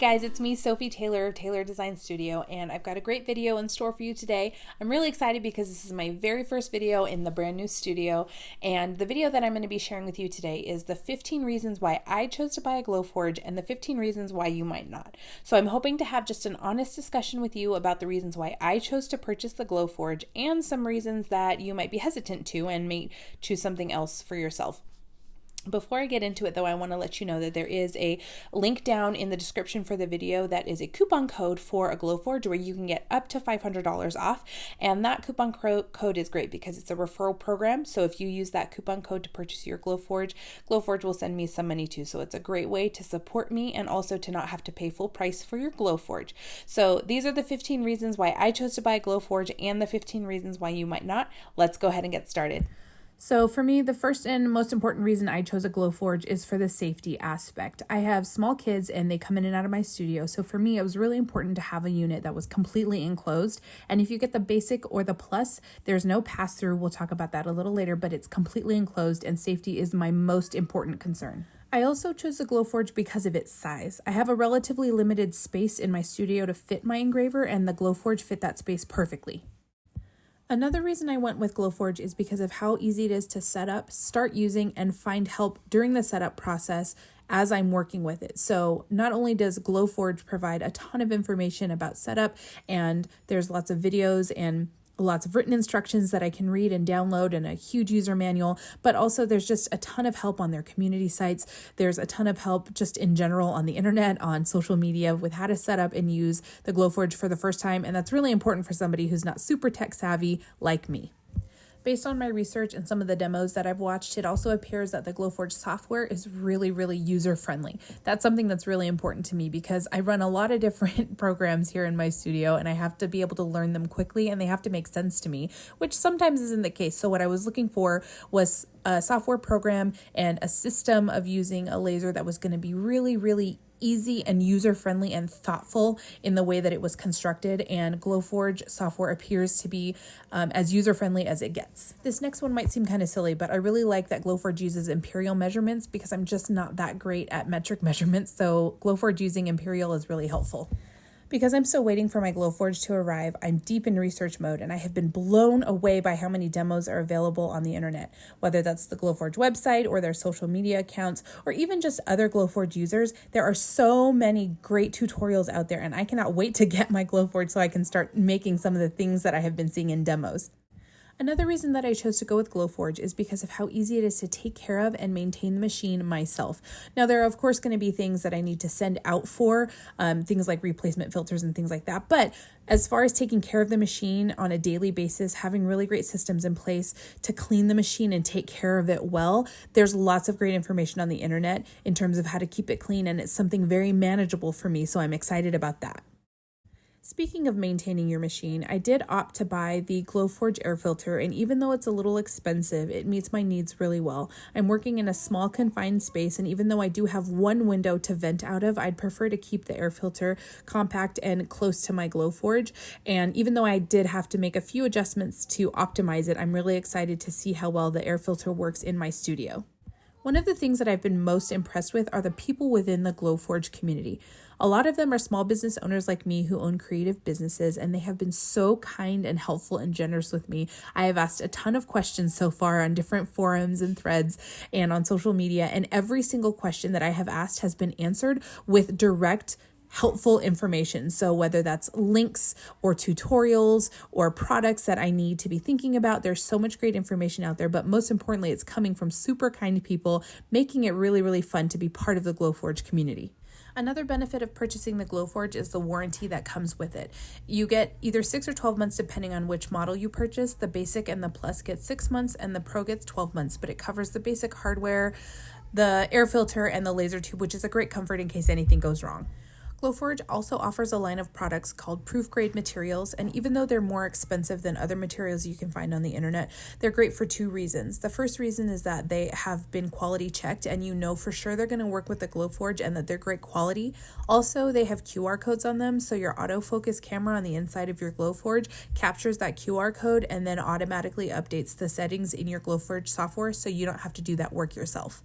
guys, it's me, Sophie Taylor of Taylor Design Studio, and I've got a great video in store for you today. I'm really excited because this is my very first video in the brand new studio, and the video that I'm going to be sharing with you today is the 15 reasons why I chose to buy a Glowforge and the 15 reasons why you might not. So I'm hoping to have just an honest discussion with you about the reasons why I chose to purchase the Glowforge and some reasons that you might be hesitant to and may choose something else for yourself. Before I get into it though, I want to let you know that there is a link down in the description for the video that is a coupon code for a Glowforge where you can get up to $500 off. And that coupon code is great because it's a referral program. So if you use that coupon code to purchase your Glowforge, Glowforge will send me some money too. So it's a great way to support me and also to not have to pay full price for your Glowforge. So these are the 15 reasons why I chose to buy a Glowforge and the 15 reasons why you might not. Let's go ahead and get started. So for me, the first and most important reason I chose a Glowforge is for the safety aspect. I have small kids and they come in and out of my studio. So for me, it was really important to have a unit that was completely enclosed. And if you get the basic or the plus, there's no pass through. We'll talk about that a little later, but it's completely enclosed and safety is my most important concern. I also chose the Glowforge because of its size. I have a relatively limited space in my studio to fit my engraver, and the Glowforge fit that space perfectly. Another reason I went with Glowforge is because of how easy it is to set up, start using, and find help during the setup process as I'm working with it. So not only does Glowforge provide a ton of information about setup, and there's lots of videos and lots of written instructions that I can read and download and a huge user manual, but also there's just a ton of help on their community sites. There's a ton of help just in general on the internet, on social media with how to set up and use the Glowforge for the first time. And that's really important for somebody who's not super tech savvy like me. Based on my research and some of the demos that I've watched, it also appears that the Glowforge software is really user-friendly. That's something that's really important to me because I run a lot of different programs here in my studio and I have to be able to learn them quickly and they have to make sense to me, which sometimes isn't the case. So what I was looking for was a software program and a system of using a laser that was going to be really easy and user-friendly and thoughtful in the way that it was constructed, and Glowforge software appears to be as user-friendly as it gets. This next one might seem kind of silly, but I really like that Glowforge uses imperial measurements because I'm just not that great at metric measurements, so Glowforge using imperial is really helpful. Because I'm still waiting for my Glowforge to arrive, I'm deep in research mode and I have been blown away by how many demos are available on the internet. Whether that's the Glowforge website or their social media accounts or even just other Glowforge users, there are so many great tutorials out there and I cannot wait to get my Glowforge so I can start making some of the things that I have been seeing in demos. Another reason that I chose to go with Glowforge is because of how easy it is to take care of and maintain the machine myself. Now, there are of course going to be things that I need to send out for, things like replacement filters and things like that. But as far as taking care of the machine on a daily basis, having really great systems in place to clean the machine and take care of it well, there's lots of great information on the internet in terms of how to keep it clean, and it's something very manageable for me, so I'm excited about that. Speaking of maintaining your machine, I did opt to buy the Glowforge air filter, and even though it's a little expensive, it meets my needs really well. I'm working in a small confined space, and even though I do have one window to vent out of, I'd prefer to keep the air filter compact and close to my Glowforge. And even though I did have to make a few adjustments to optimize it, I'm really excited to see how well the air filter works in my studio. One of the things that I've been most impressed with are the people within the Glowforge community. A lot of them are small business owners like me who own creative businesses, and they have been so kind and helpful and generous with me. I have asked a ton of questions so far on different forums and threads and on social media, and every single question that I have asked has been answered with direct helpful information. So whether that's links or tutorials or products that I need to be thinking about, there's so much great information out there, but most importantly, it's coming from super kind people, making it really fun to be part of the Glowforge community. Another benefit of purchasing the Glowforge is the warranty that comes with it. You get either 6 or 12 months depending on which model you purchase. The basic and the plus get 6 months and the pro gets 12 months, but it covers the basic hardware, the air filter, and the laser tube, which is a great comfort in case anything goes wrong. Glowforge also offers a line of products called proof grade materials, and even though they're more expensive than other materials you can find on the internet, they're great for two reasons. The first reason is that they have been quality checked and you know for sure they're going to work with the Glowforge and that they're great quality. Also, they have QR codes on them, so your autofocus camera on the inside of your Glowforge captures that QR code and then automatically updates the settings in your Glowforge software so you don't have to do that work yourself.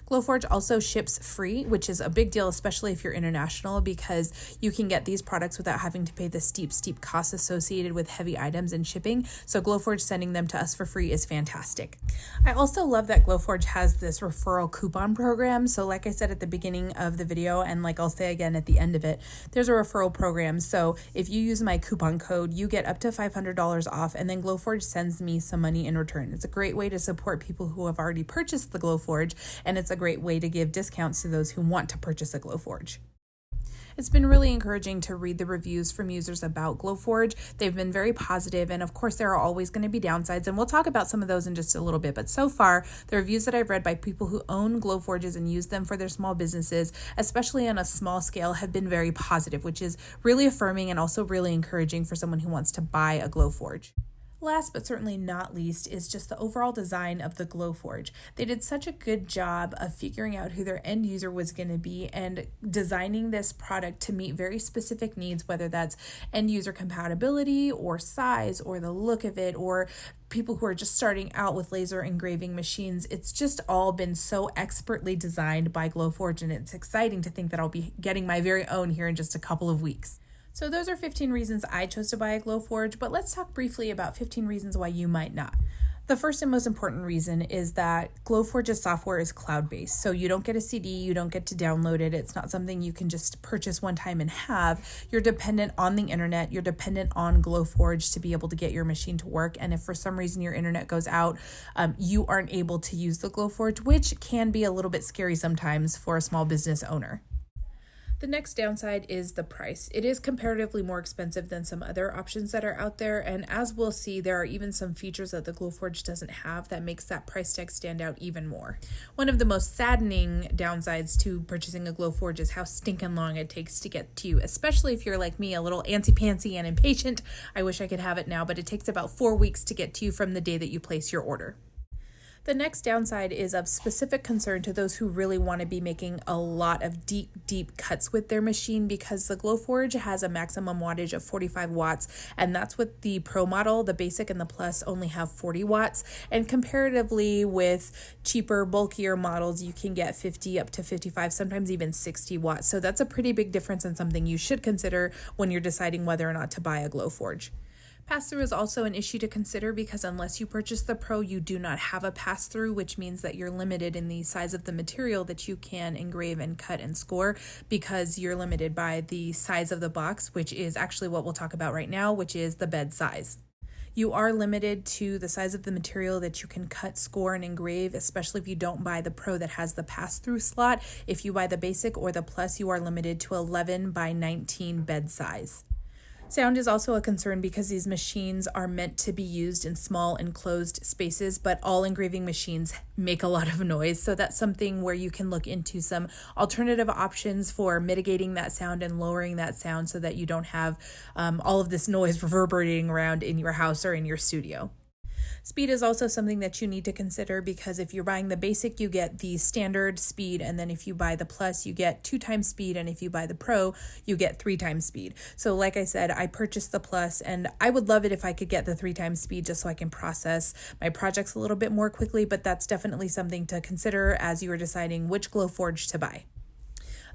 Glowforge also ships free, which is a big deal, especially if you're international, because you can get these products without having to pay the steep costs associated with heavy items and shipping. So Glowforge sending them to us for free is fantastic. I also love that Glowforge has this referral coupon program. So like I said at the beginning of the video, and like I'll say again at the end of it, there's a referral program. So if you use my coupon code, you get up to $500 off, and then Glowforge sends me some money in return. It's a great way to support people who have already purchased the Glowforge, and it's a great way to give discounts to those who want to purchase a Glowforge. It's been really encouraging to read the reviews from users about Glowforge. They've been very positive, and of course there are always going to be downsides, and we'll talk about some of those in just a little bit. But so far, the reviews that I've read by people who own Glowforges and use them for their small businesses, especially on a small scale, have been very positive, which is really affirming and also really encouraging for someone who wants to buy a Glowforge. Last but certainly not least is just the overall design of the Glowforge. They did such a good job of figuring out who their end user was going to be and designing this product to meet very specific needs, whether that's end user compatibility or size or the look of it or people who are just starting out with laser engraving machines. It's just all been so expertly designed by Glowforge, and it's exciting to think that I'll be getting my very own here in just a couple of weeks. So those are 15 reasons I chose to buy a Glowforge, but let's talk briefly about 15 reasons why you might not. The first and most important reason is that Glowforge's software is cloud-based, so you don't get a CD, you don't get to download it. It's not something you can just purchase one time and have. You're dependent on the internet. You're dependent on Glowforge to be able to get your machine to work, and if for some reason your internet goes out, you aren't able to use the Glowforge, which can be a little bit scary sometimes for a small business owner. The next downside is the price. It is comparatively more expensive than some other options that are out there, and as we'll see, there are even some features that the Glowforge doesn't have that makes that price tag stand out even more. One of the most saddening downsides to purchasing a Glowforge is how stinking long it takes to get to you, especially if you're like me, a little antsy-pantsy and impatient. I wish I could have it now, but it takes about 4 weeks to get to you from the day that you place your order. The next downside is of specific concern to those who really want to be making a lot of deep cuts with their machine, because the Glowforge has a maximum wattage of 45 watts, and that's what the Pro model, the Basic and the Plus only have 40 watts. And comparatively with cheaper, bulkier models, you can get 50 up to 55, sometimes even 60 watts. So that's a pretty big difference and something you should consider when you're deciding whether or not to buy a Glowforge. Pass-through is also an issue to consider because unless you purchase the Pro, you do not have a pass-through, which means that you're limited in the size of the material that you can engrave and cut and score, because you're limited by the size of the box, which is actually what we'll talk about right now, which is the bed size. You are limited to the size of the material that you can cut, score, and engrave, especially if you don't buy the Pro that has the pass-through slot. If you buy the Basic or the Plus, you are limited to 11 by 19 bed size. Sound is also a concern because these machines are meant to be used in small enclosed spaces, but all engraving machines make a lot of noise. So that's something where you can look into some alternative options for mitigating that sound and lowering that sound so that you don't have all of this noise reverberating around in your house or in your studio. Speed is also something that you need to consider, because if you're buying the Basic, you get the standard speed, and then if you buy the Plus, you get 2 times speed, and if you buy the Pro, you get 3 times speed. So like I said, I purchased the Plus, and I would love it if I could get the 3 times speed just so I can process my projects a little bit more quickly, but that's definitely something to consider as you are deciding which Glowforge to buy.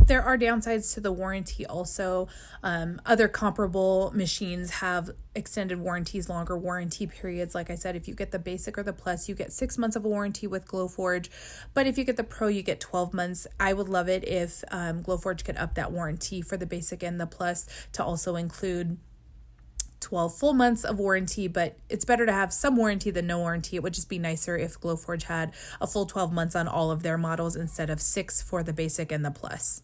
There are downsides to the warranty also. Other comparable machines have extended warranties, longer warranty periods. Like I said, if you get the Basic or the Plus, you get 6 months of a warranty with Glowforge. But if you get the Pro, you get 12 months. I would love it if Glowforge could up that warranty for the Basic and the Plus to also include 12 full months of warranty, but it's better to have some warranty than no warranty. It would just be nicer if Glowforge had a full 12 months on all of their models instead of 6 for the Basic and the Plus.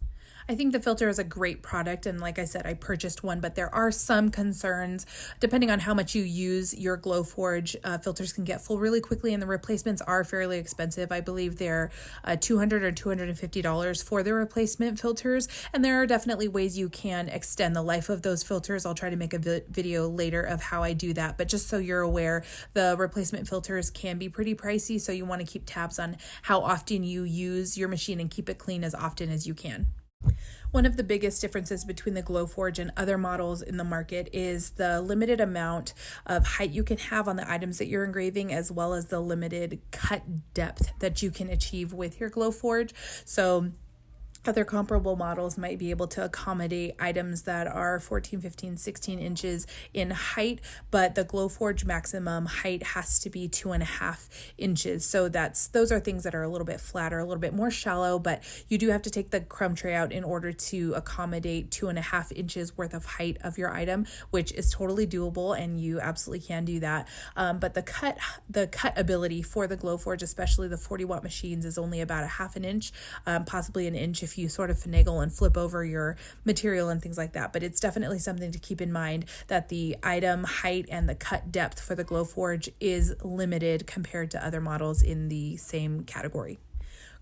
I think the filter is a great product, and like I said, I purchased one, but there are some concerns. Depending on how much you use your Glowforge, filters can get full really quickly, and the replacements are fairly expensive. I believe they're $200 or $250 for the replacement filters, and there are definitely ways you can extend the life of those filters. I'll try to make a video later of how I do that, but just so you're aware, the replacement filters can be pretty pricey, so you want to keep tabs on how often you use your machine and keep it clean as often as you can. One of the biggest differences between the Glowforge and other models in the market is the limited amount of height you can have on the items that you're engraving, as well as the limited cut depth that you can achieve with your Glowforge. So other comparable models might be able to accommodate items that are 14, 15, 16 inches in height, but the Glowforge maximum height has to be 2.5 inches. So those are things that are a little bit flatter, a little bit more shallow, but you do have to take the crumb tray out in order to accommodate 2.5 inches worth of height of your item, which is totally doable, and you absolutely can do that. But the cut ability for the Glowforge, especially the 40-watt machines, is only about a half an inch, possibly an inch if you sort of finagle and flip over your material and things like that. But it's definitely something to keep in mind, that the item height and the cut depth for the Glowforge is limited compared to other models in the same category.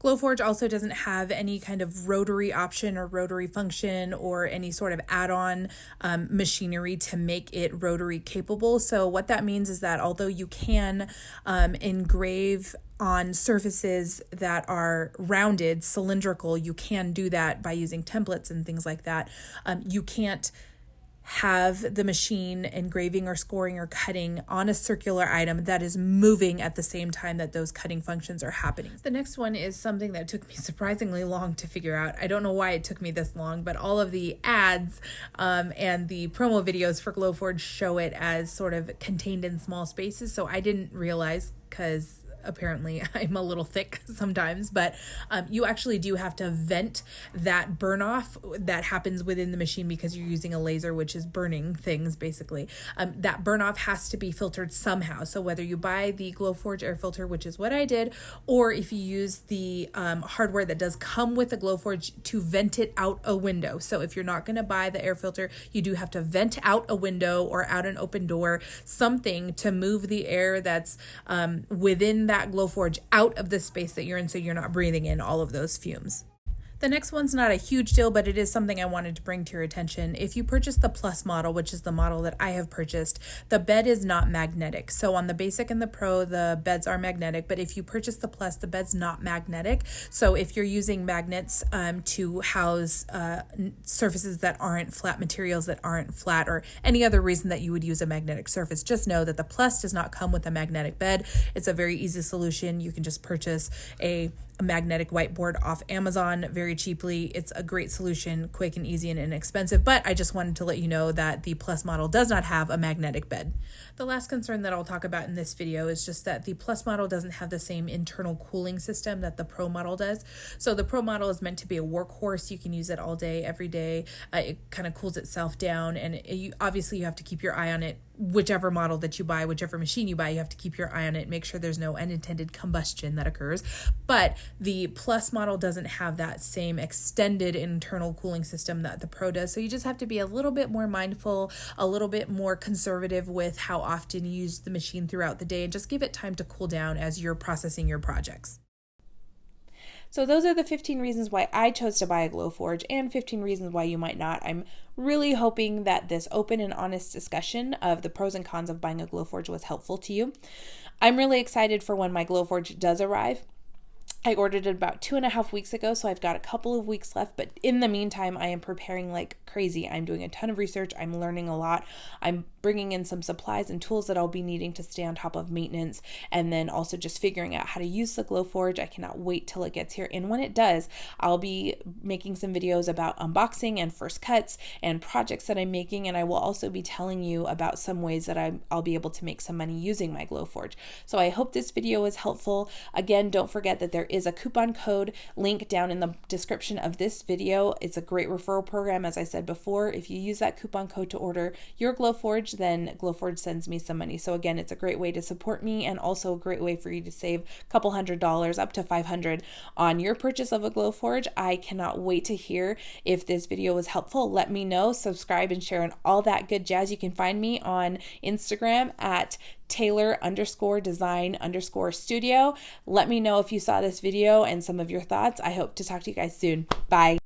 Glowforge also doesn't have any kind of rotary option or rotary function or any sort of add-on machinery to make it rotary capable. So what that means is that although you can engrave on surfaces that are rounded, cylindrical, you can do that by using templates and things like that. You can't have the machine engraving or scoring or cutting on a circular item that is moving at the same time that those cutting functions are happening. The next one is something that took me surprisingly long to figure out. I don't know why it took me this long, but all of the ads and the promo videos for Glowforge show it as sort of contained in small spaces. So I didn't realize, because apparently I'm a little thick sometimes, but you actually do have to vent that burn off that happens within the machine because you're using a laser, which is burning things basically. That burn off has to be filtered somehow. So whether you buy the Glowforge air filter, which is what I did, or if you use the hardware that does come with the Glowforge to vent it out a window. So if you're not going to buy the air filter, you do have to vent out a window or out an open door, something to move the air that's within that Glowforge out of the space that you're in, so you're not breathing in all of those fumes. The next one's not a huge deal, but it is something I wanted to bring to your attention. If you purchase the Plus model, which is the model that I have purchased, the bed is not magnetic. So on the Basic and the Pro, the beds are magnetic, but if you purchase the Plus, the bed's not magnetic. So if you're using magnets to house surfaces that aren't flat, materials that aren't flat, or any other reason that you would use a magnetic surface, just know that the Plus does not come with a magnetic bed. It's a very easy solution. You can just purchase a magnetic whiteboard off Amazon very cheaply. It's a great solution, quick and easy and inexpensive, but I just wanted to let you know that the Plus model does not have a magnetic bed. The last concern that I'll talk about in this video is just that the Plus model doesn't have the same internal cooling system that the Pro model does. So the Pro model is meant to be a workhorse. You can use it all day, every day. It kind of cools itself down, and obviously you have to keep your eye on it. Whichever model that you buy, whichever machine you buy, you have to keep your eye on it, make sure there's no unintended combustion that occurs. But the Plus model doesn't have that same extended internal cooling system that the Pro does. So you just have to be a little bit more mindful, a little bit more conservative with how often you use the machine throughout the day, and just give it time to cool down as you're processing your projects. So those are the 15 reasons why I chose to buy a Glowforge, and 15 reasons why you might not. I'm really hoping that this open and honest discussion of the pros and cons of buying a Glowforge was helpful to you. I'm really excited for when my Glowforge does arrive. I ordered it about 2.5 weeks ago, so I've got a couple of weeks left, but in the meantime, I am preparing like crazy. I'm doing a ton of research. I'm learning a lot. I'm bringing in some supplies and tools that I'll be needing to stay on top of maintenance, and then also just figuring out how to use the Glowforge. I cannot wait till it gets here, and when it does, I'll be making some videos about unboxing and first cuts and projects that I'm making, and I will also be telling you about some ways that I'll be able to make some money using my Glowforge. So I hope this video was helpful. Again, don't forget that there is a coupon code link down in the description of this video. It's a great referral program, as I said before. If you use that coupon code to order your Glowforge, then Glowforge sends me some money. So again, it's a great way to support me, and also a great way for you to save a couple $100, up to $500 on your purchase of a Glowforge. I cannot wait to hear if this video was helpful. Let me know, subscribe, and share, and all that good jazz. You can find me on Instagram at Taylor_design_studio. Let me know if you saw this video and some of your thoughts. I hope to talk to you guys soon. Bye.